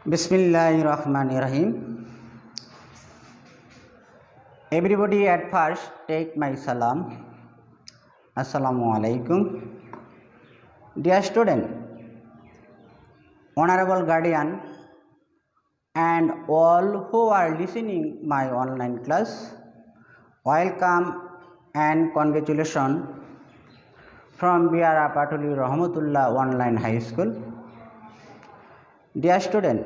Bismillahirrahmanirrahim. Everybody at first take my salam. Assalamu alaikum. Dear student, honorable guardian, and all who are listening my online class, welcome and congratulations from bera phatuli Rahmatullah online high school. Dear student,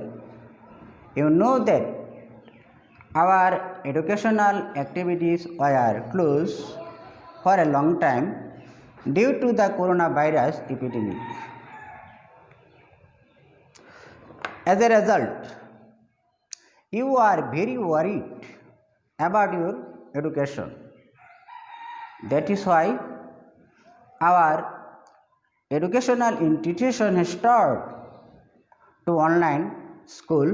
you know that our educational activities were closed for a long time due to the coronavirus epidemic. As a result, you are very worried about your education. That is why our educational institution has started to online school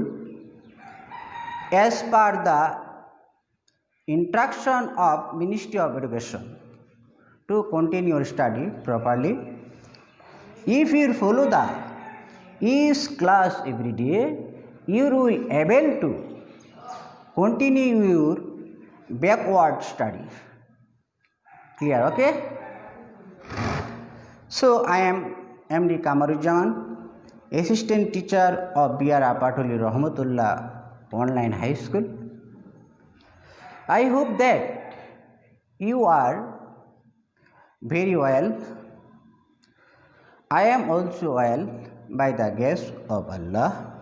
as per the instruction of Ministry of Education to continue your study properly. If you follow the each class every day, you will able to continue your backward study. Clear? Okay. So I am MD Kamaruzzaman, Assistant Teacher of bera phatuli Rahmatullah online high school. I hope that you are very well. I am also well by the grace of Allah.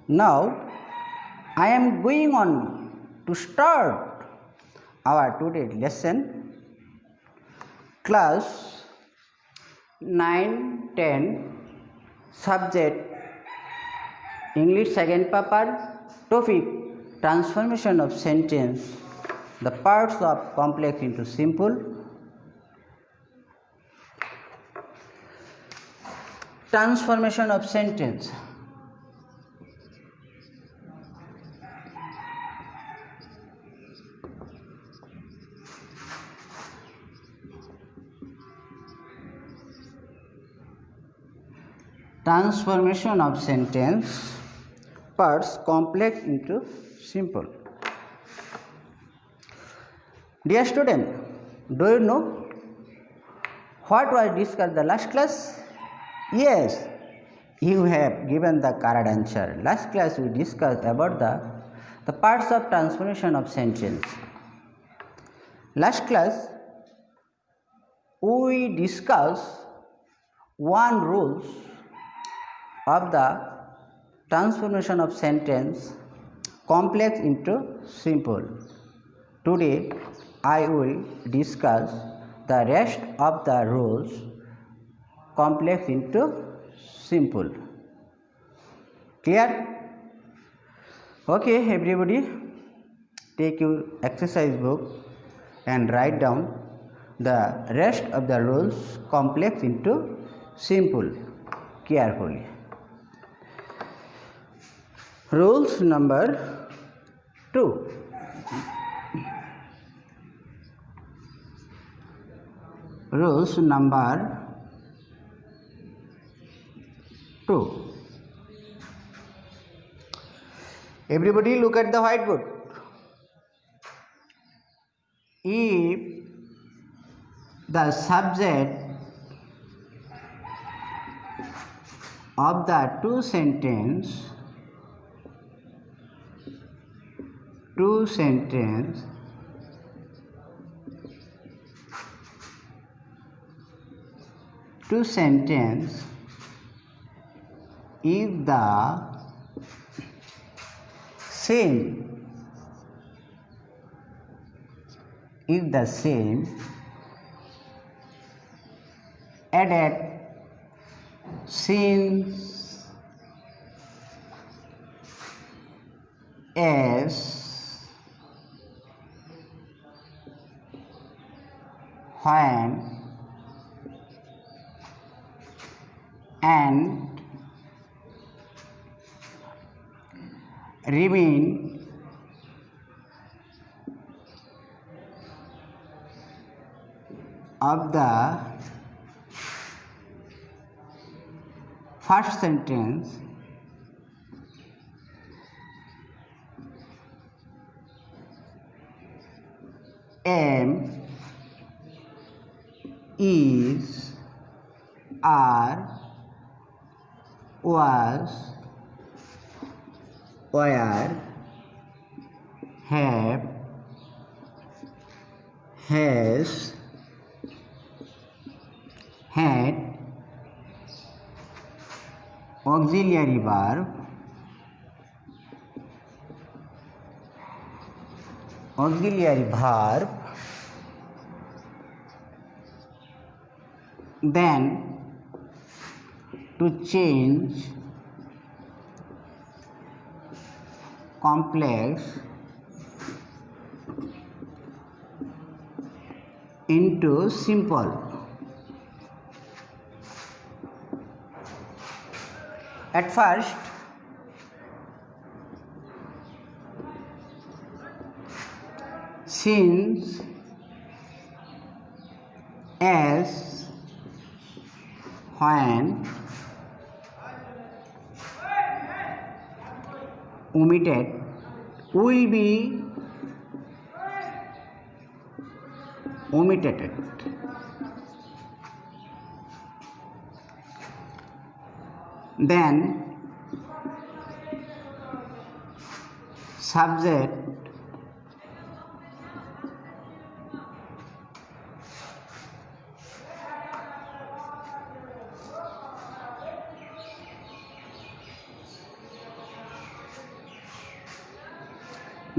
Now I am going on to start our today's lesson. Class 9-10 subject English second paper, topic transformation of sentence, the parts of complex into simple. Transformation of sentence. Transformation of sentence, parts complex into simple. Dear student, do you know what was discussed the last class? Yes, you have given the correct answer. Last class we discussed about the parts of transformation of sentence. Last class we discussed one rules of the transformation of sentence complex into simple. Today I will discuss the rest of the rules complex into simple. Clear? Okay, everybody, take your exercise book and write down the rest of the rules complex into simple carefully. Rules number 2. Rules number 2. Everybody look at the whiteboard. If the subject of the two sentence if the same added since as when and remain of the first sentence are, was, were, have, has, had, auxiliary verb, then to change complex into simple. At first, since, as, when, omitted will be omitted. Then subject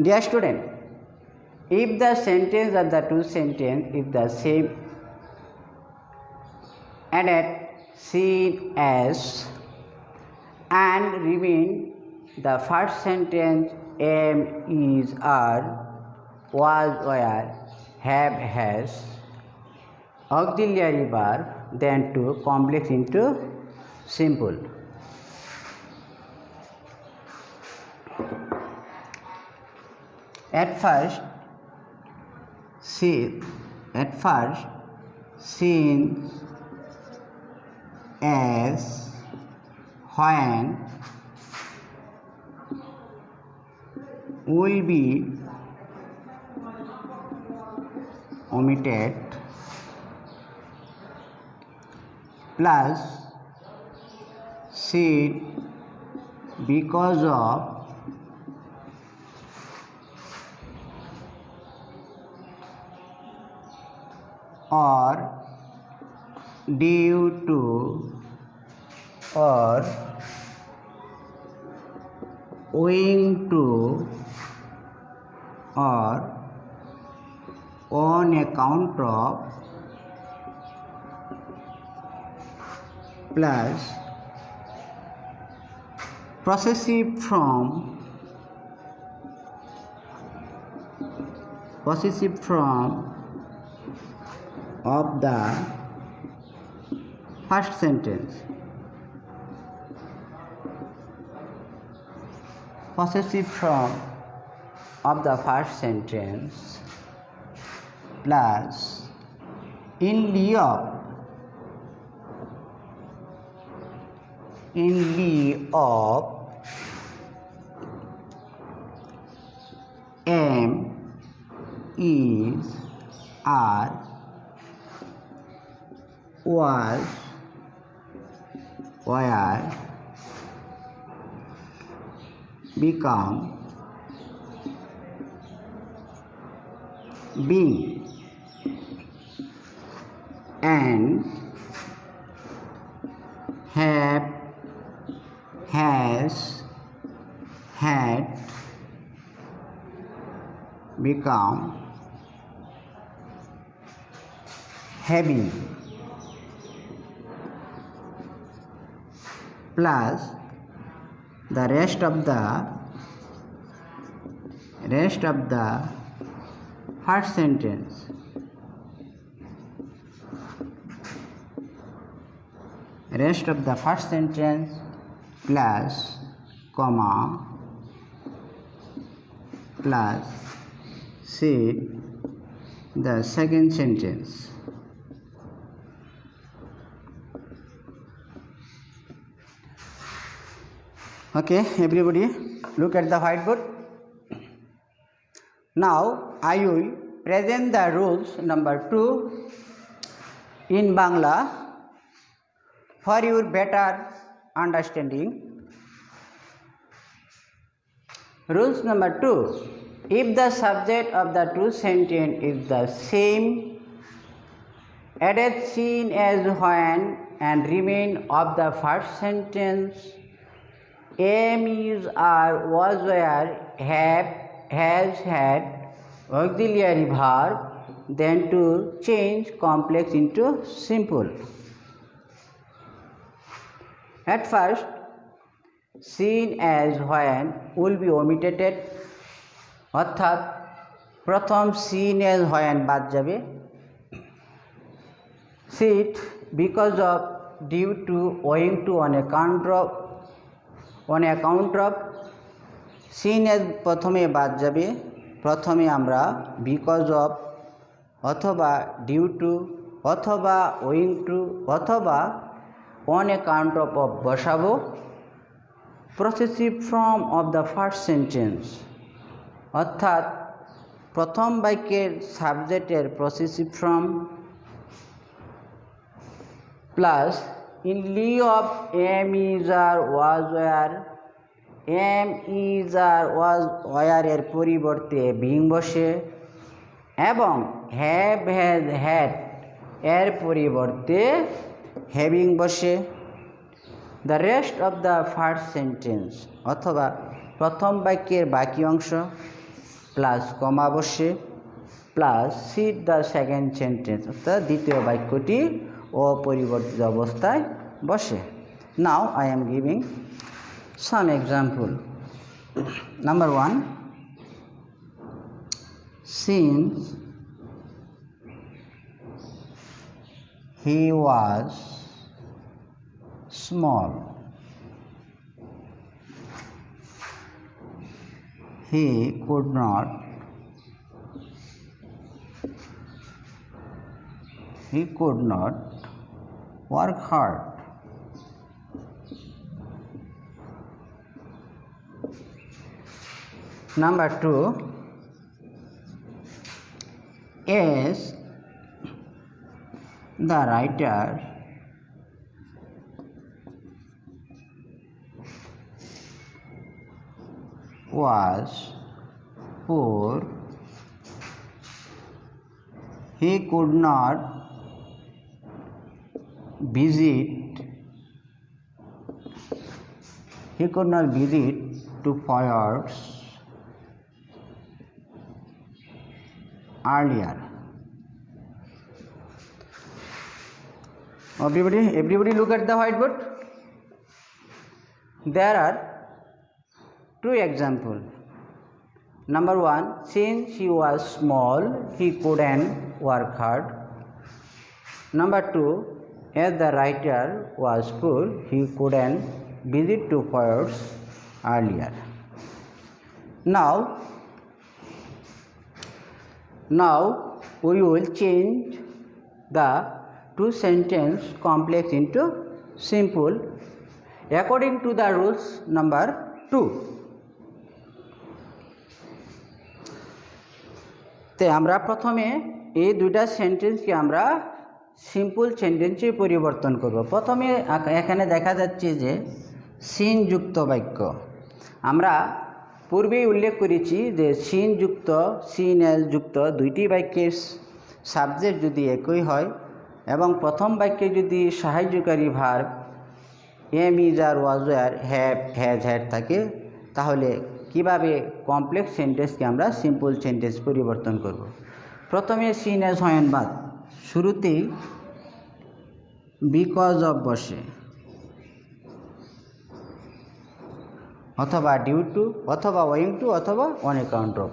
Dear student, if the sentence of the two sentences is the same, added seen as and remain the first sentence am, is, are, was, were, have, has, auxiliary verb, then to complex into simple. At first, since, as, when, will be omitted, plus should, because of, or due to, or owing to, or on account of, plus possessive from of the first sentence. Possessive from of the first sentence plus in lieu of am, is, are, was, were, become, being, and have, has, had, become, having, plus the rest of the first sentence. Rest of the first sentence plus comma plus should the second sentence. Okay, everybody, look at the whiteboard. Now I will present the rules number 2 in Bangla for your better understanding. Rules number 2. If the subject of the two sentences is the same, added seen as when and remain of the first sentence, am, is, are, was, were, have, has, had, auxiliary verb, then to change complex into simple. At first, seen as when will be omitted, অর্থাৎ প্রথম seen as when বাদ যাবে। sit because of, due to, owing to, on account of, seen as প্রথমে বাদ যাবে। প্রথমে আমরা because of অথবা due to অথবা owing to অথবা on account of বসাবো। possessive form of the first sentence অর্থাৎ প্রথম বাক্যের সাবজেক্টের possessive form plus in lieu of am, is, are, was, were, am, is, are, was, were এর পরিবর্তে being বসে এবং have, has, had এর পরিবর্তে having বসে। The rest of the first sentence অথবা প্রথম বাক্যের বাকি অংশ প্লাস কমা বসে plus sit the second sentence অর্থাৎ দ্বিতীয় বাক্যটি অপরিবর্তিত অবস্থায় বসে। Now I am giving some example. Number 1, since he was small, he could not work hard. Number 2, as the writer was poor, he could not visit to poets earlier. Everybody look at the whiteboard. There are 2 examples. Number 1, since he was small, he couldn't work hard. Number 2, as the writer was poor, he couldn't visit to poets earlier. Now we will change the 2 sentence complex into simple according to the rules number 2. তে আমরা প্রথমে এই দুইটা সেন্টেন্সকে আমরা simple সেন্টেন্সে পরিবর্তন করব। প্রথমে এখানে দেখা যাচ্ছে যে সিন যুক্ত বাক্য। আমরা পূর্বেই উল্লেখ করেছি যে সিন যুক্ত, সিন এল যুক্ত দুইটি বাক্যের সাবজেক্ট যদি একই হয় এবং প্রথম বাক্যে যদি সাহায্যকারী verb am, is, are, was, were, have, has, had থাকে তাহলে কিভাবে কমপ্লেক্স সেন্টেন্সকে আমরা সিম্পল সেন্টেন্স পরিবর্তন করব। প্রথমে সিন এজ হয়েন বাদ, শুরুতেই বিকজ অফ বসে অথবা ডিউ টু অথবা ওয়িং টু অথবা অন অ্যাকাউন্ট অফ।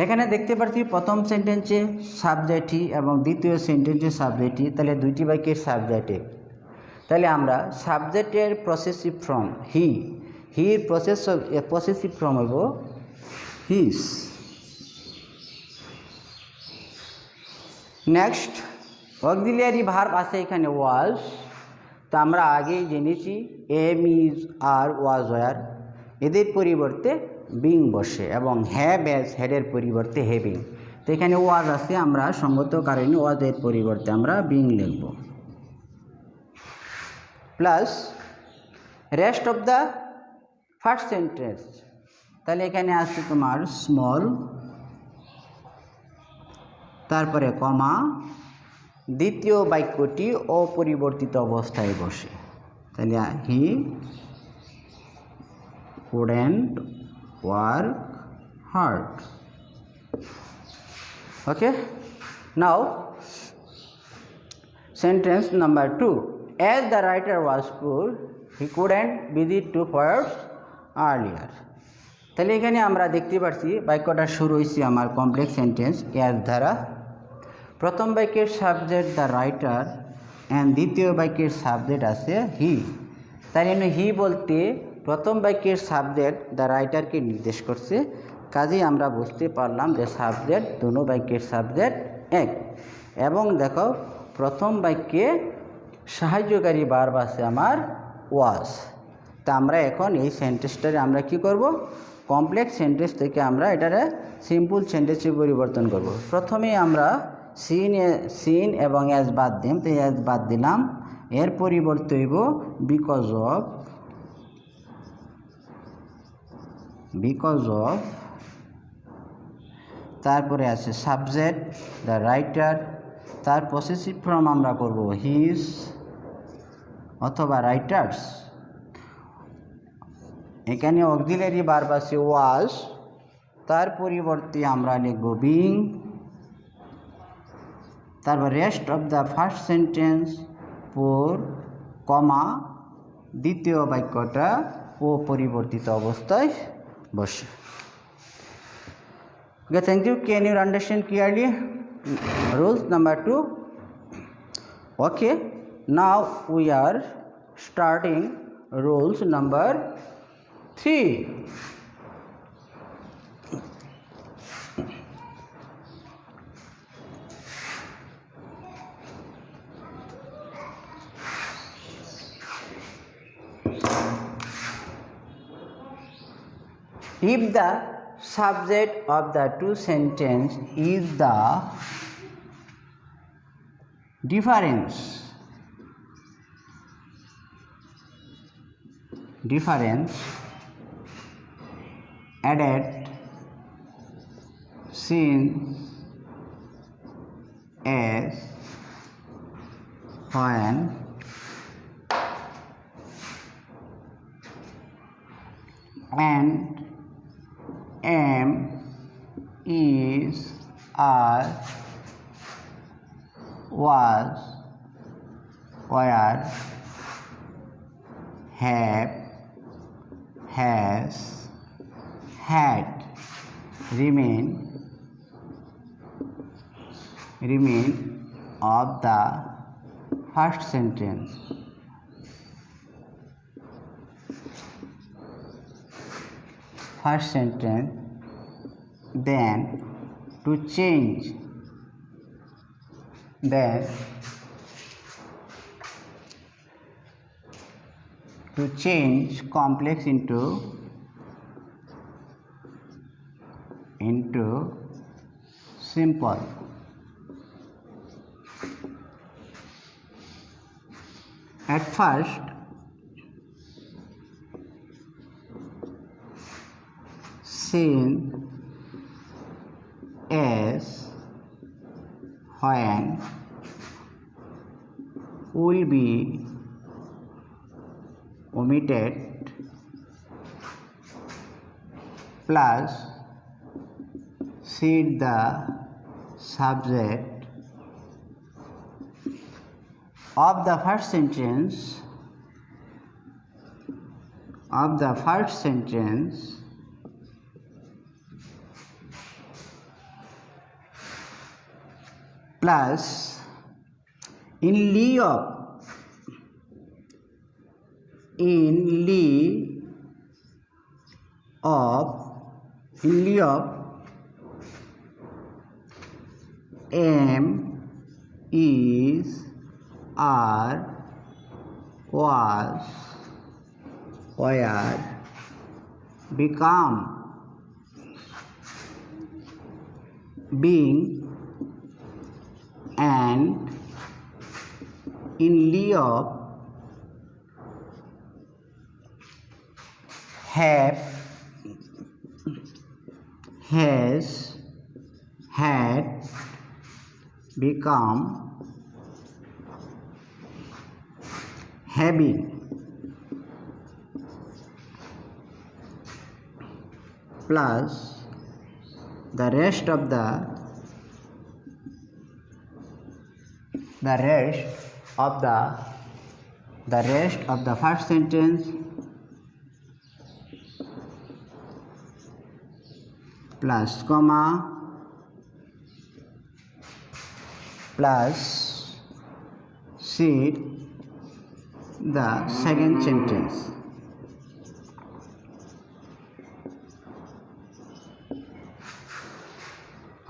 এখানে দেখতে পাচ্ছি প্রথম সেন্টেন্সে সাবজেক্টই এবং দ্বিতীয় সেন্টেন্সে সাবজেক্টই, তাহলে দুইটি বাক্যের সাবজেক্টে। তাহলে আমরা সাবজেক্টের পসেসিভ ফর্ম হির পসেসিভ ফর্ম হইব হিস। নেক্সট অক্সিলিয়ারি ভার্ব আছে এখানে ওয়াজ, তো আমরা আগেই জেনেছি am, is, are, was, were এদের পরিবর্তে বিং বসে এবং হ্যাভ, হ্যাজ, হেডের পরিবর্তে হ্যাভিং। তো এখানে ওয়াজ আছে, আমরা সঙ্গত কারণে ওয়াজের পরিবর্তে আমরা বিং লিখব। Plus rest of the first sentence. তাহলে এখানে আছে তোমার স্মল, তারপরে কমা, দ্বিতীয় বাক্যটি অপরিবর্তিত অবস্থায় বসে। তাহলে হি couldn't work hard. Okay, now sentence number 2. As the writer was poor, he couldn't visit to poets earlier. তাহলে এখানে আমরা দেখতে পাচ্ছি বাক্যটা শুরু হয়েছে আমার কমপ্লেক্স সেন্টেন্স এর দ্বারা। প্রথম বাক্যের সাবজেক্ট দ্য রাইটার অ্যান্ড দ্বিতীয় বাক্যের সাবজেক্ট আছে হি। তাই জন্য হি বলতে প্রথম বাক্যের সাবজেক্ট দ্য রাইটারকে নির্দেশ করছে, কাজেই আমরা বুঝতে পারলাম যে সাবজেক্ট দুনো বাক্যের সাবজেক্ট এক। এবং দেখো প্রথম বাক্যে সাহায্যকারী ভার্ব আছে আমার ওয়াজ। তা আমরা এখন এই সেন্টেন্সটারে আমরা কি করব, কমপ্লেক্স সেন্টেন্স থেকে আমরা এটারে সিম্পল সেন্টেন্সে পরিবর্তন করব। প্রথমেই আমরা সিন এবং এস বাদ দিম, তো এস বাদ দিলাম, এর পরিবর্তে হইব বিকজ অফ, তারপরে আছে সাবজেক্ট দ্য রাইটার, তার পসেসিভ ফর্ম আমরা করব হিজ অথবা রাইটার্স। এখানে অক্সিলারি ভার্ব আছে ওয়াজ, তার পরিবর্তে আমরা লিখব বিং। তারপর rest of the first sentence পোর, কমা, দ্বিতীয় বাক্যটা অপরিবর্তিত অবস্থায় বসে। Okay, thank you. Can you understand clearly? Rules number 2. Okay, now we are starting rules number 3. If the subject of the two sentence is the difference added since as when and am is are was were have has had remain of the first sentence. Then to change complex into simple. At first seen as when will be omitted plus see the subject of the first sentence plus in lieu of am is are was were become being and in lieu of have, has, had, become, having, plus the rest of the first sentence plus comma plus seed the second sentence.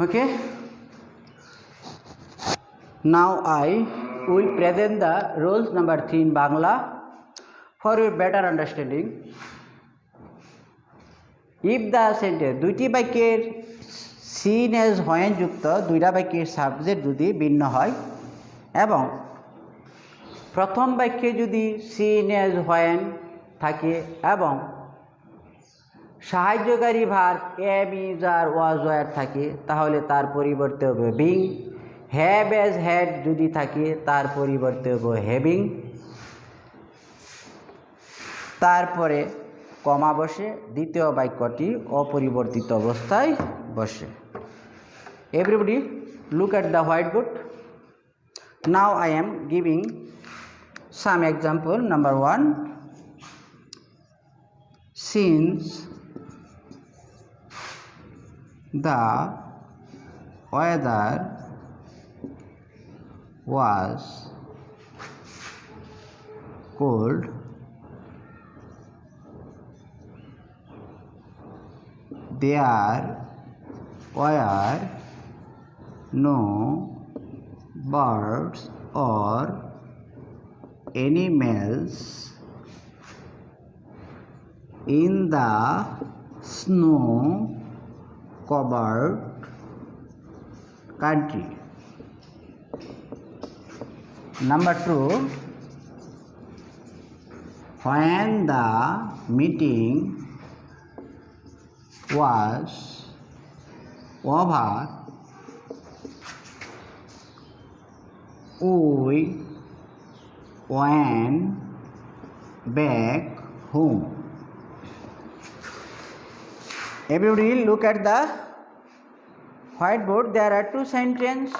Okay, now I will present the rules number 3 in Bangla for your better understanding. If the sentence দুইটি বাক্যের seen as when যুক্ত দুইটা বাক্যের subject যদি ভিন্ন হয় এবং প্রথম বাক্যে যদি seen as when থাকে এবং সাহায্যকারী verb am, is, are, was, were থাকে তাহলে তার পরিবর্তে হবে being। have as had যদি থাকে তার পরিবর্তে হবে having, তারপরে কমা বসে দ্বিতীয় বাক্যটি অপরিবর্তিত অবস্থায় বসে। Everybody look at the whiteboard. Now I am giving some example. Number 1, since the weather was cold, there were no birds or animals in the snow-covered country. Number 2, when the meeting was over, we went back home. Everybody look at the whiteboard. There are two sentences.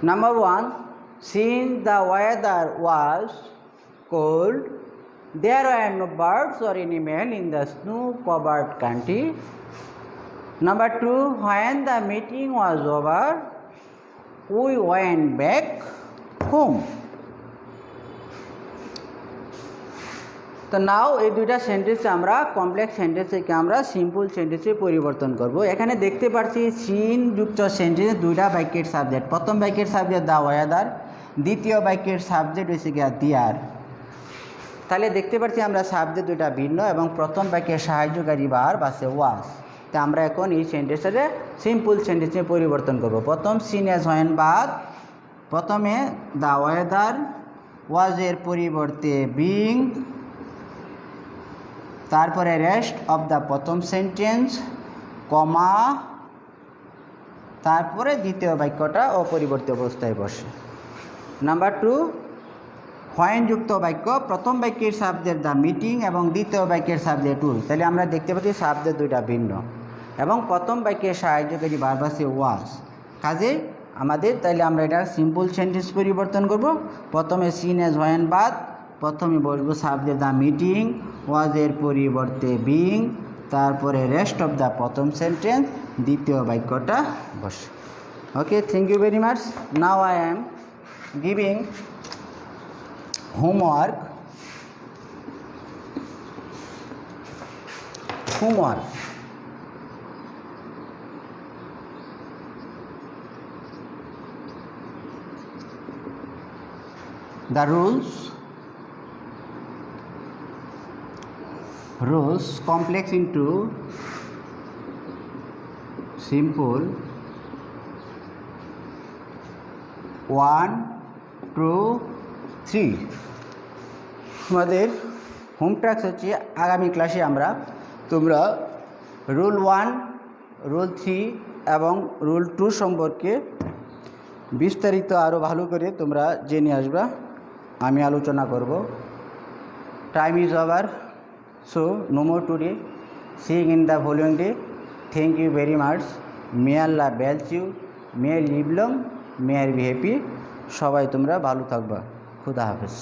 Number 1, since the weather was cold, there were no birds or animal in the snow-covered country. Number 2, when the meeting was over, we went back home. তো নাও এই দুইটা sentence আমরা complex sentence থেকে আমরা simple সেন্টেন্সে পরিবর্তন করব। এখানে দেখতে পাচ্ছি সিন যুক্ত সেন্টেন্স দুইটা বাক্যের সাবজেক্ট। প্রথম বাক্যের সাবজেক্ট দা ওয়েদার, দ্বিতীয় বাক্যের সাবজেক্ট হচ্ছে গিয়া দিয়ার। তাহলে দেখতে পাচ্ছি আমরা সাবজেক্ট দুইটা ভিন্ন এবং প্রথম বাক্যের সাহায্যকারী ভার্ব আছে ওয়াজ। তো আমরা এখন এই সেন্টেন্সটাকে সিম্পল সেন্টেন্সে পরিবর্তন করব। প্রথম সিন এজ হোয়েন বাদ, প্রথমে দা ওয়েদার, ওয়াজের পরিবর্তে বিং, তারপরে রেস্ট অফ দ্য প্রথম সেন্টেন্স, কমা, তারপরে দ্বিতীয় বাক্যটা অপরিবর্তিত অবস্থায় বসে। নাম্বার 2, হোয়েন যুক্ত বাক্য, প্রথম বাক্যের সাবজেক্ট দ্য মিটিং এবং দ্বিতীয় বাক্যের সাবজেক্ট উই। তাহলে আমরা দেখতে পাচ্ছি সাবজেক্ট দুইটা ভিন্ন এবং প্রথম বাক্যের সাহায্যকারী ভার্ব আছে ওয়াজ। কাজে আমাদের তাইলে আমরা এটা সিম্পল সেন্টেন্স পরিবর্তন করব। প্রথমে সিন এজ হোয়েন বাদ, প্রথমে বসবো সাবজেক্ট দ্য মিটিং, ওয়াজের পরিবর্তে বিং, তারপরে রেস্ট অফ দ্য প্রথম সেন্টেন্স, দ্বিতীয় বাক্যটা বসে। Okay, thank you very much. Now I am giving homework. The rules complex into simple. 1, 2, 3 আমাদের হোম টাস্ক হচ্ছে আগামী ক্লাসে আমরা তোমরা রুল 1, রুল 3 এবং রুল 2 সম্পর্কে বিস্তারিত আরও ভালো করে তোমরা জেনে আসবা, আমি আলোচনা করব। Time is over, so no more today, seeing in the following day. Thank you very much. May Allah bless you, may live long, may are be happy. সবাই তোমরা ভালো থাকবা। খুদা হাফেজ।